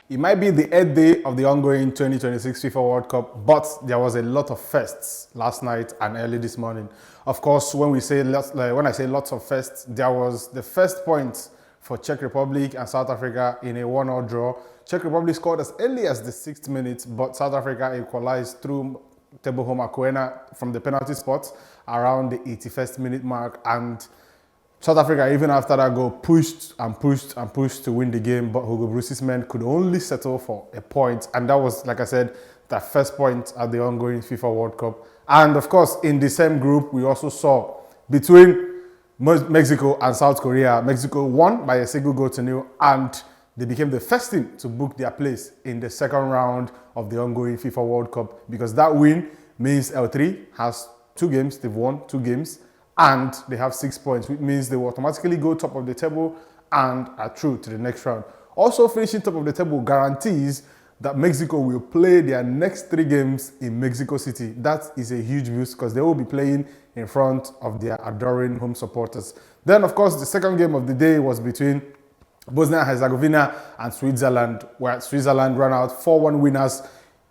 It might be the 8th day of the ongoing 2026 FIFA World Cup, but there was a lot of firsts last night and early this morning. Of course, when I say lots of firsts, there was the first point for Czech Republic and South Africa in a 1-1 draw. Czech Republic scored as early as the 6th minute, but South Africa equalized through Teboho Makwena from the penalty spot around the 81st minute mark, and South Africa, even after that goal, pushed and pushed and pushed to win the game, but Hugo Broos's men could only settle for a point, and that was, like I said, the first point at the ongoing FIFA World Cup. And of course, in the same group, we also saw between Mexico and South Korea, Mexico won by a 1-0, and they became the first team to book their place in the second round of the ongoing FIFA World Cup, because that win means L3 has 2 games, they've won 2 games, and they have 6 points, which means they will automatically go top of the table and are through to the next round. Also, finishing top of the table guarantees that Mexico will play their next 3 games in Mexico City. That is a huge boost because they will be playing in front of their adoring home supporters. Then, of course, the second game of the day was between Bosnia and Herzegovina and Switzerland, where Switzerland ran out 4-1 winners.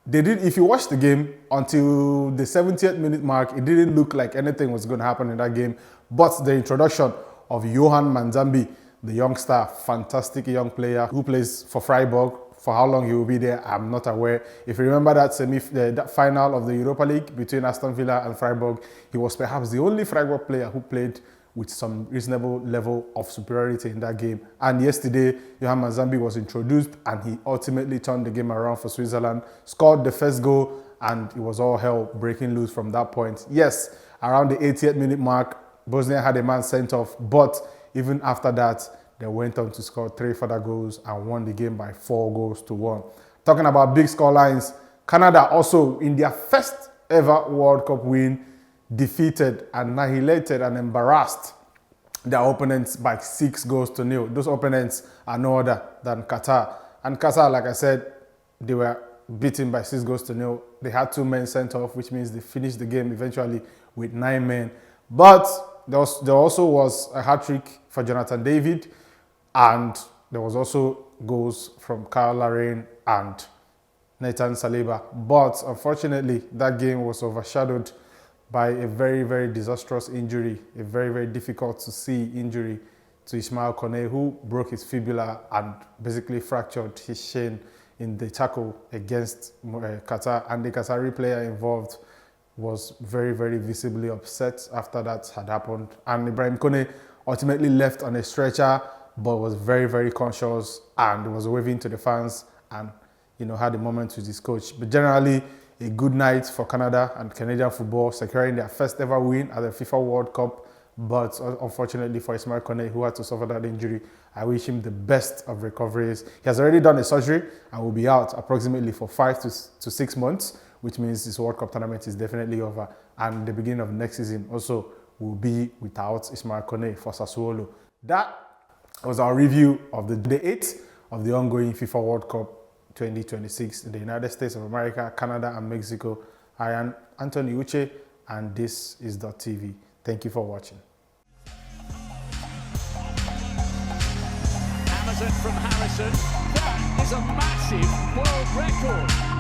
They did, if you watch the game until the 70th minute mark, it didn't look like anything was going to happen in that game. But the introduction of Johan Manzambi, the youngster, fantastic young player who plays for Freiburg. For how long he will be there, I'm not aware. If you remember that final of the Europa League between Aston Villa and Freiburg, he was perhaps the only Freiburg player who played with some reasonable level of superiority in that game. And yesterday, Johan Manzambi was introduced and he ultimately turned the game around for Switzerland, scored the first goal, and it was all hell breaking loose from that point. Yes, around the 80th minute mark, Bosnia had a man sent off, but even after that, they went on to score 3 further goals and won the game by 4-1. Talking about big scorelines, Canada also, in their first ever World Cup win, defeated, annihilated, and embarrassed their opponents by 6-0. Those opponents are no other than Qatar. And Qatar, like I said, they were beaten by 6-0. They had 2 men sent off, which means they finished the game eventually with 9 men. But there also was a hat-trick for Jonathan David, and there was also goals from Kyle Larin and Nathan Saliba. But unfortunately, that game was overshadowed by a very, very disastrous injury, a very, very difficult to see injury to Ismail Kone, who broke his fibula and basically fractured his shin in the tackle against Qatar. And the Qatari player involved was very, very visibly upset after that had happened. And Ibrahim Kone ultimately left on a stretcher, but was very, very conscious and was waving to the fans and, had a moment with his coach. But generally, a good night for Canada and Canadian football, securing their first ever win at the FIFA World Cup. But unfortunately for Ismail Kone, who had to suffer that injury, I wish him the best of recoveries. He has already done a surgery and will be out approximately for 5 to 6 months, which means this World Cup tournament is definitely over. And the beginning of next season also will be without Ismail Kone for Sassuolo. That was our review of the day 8 of the ongoing FIFA World Cup 2026 in the United States of America, Canada, and Mexico. I am Anthony Uche, and this is DOTT TV. Thank you for watching. Amazon from Harrison. That is a massive world record.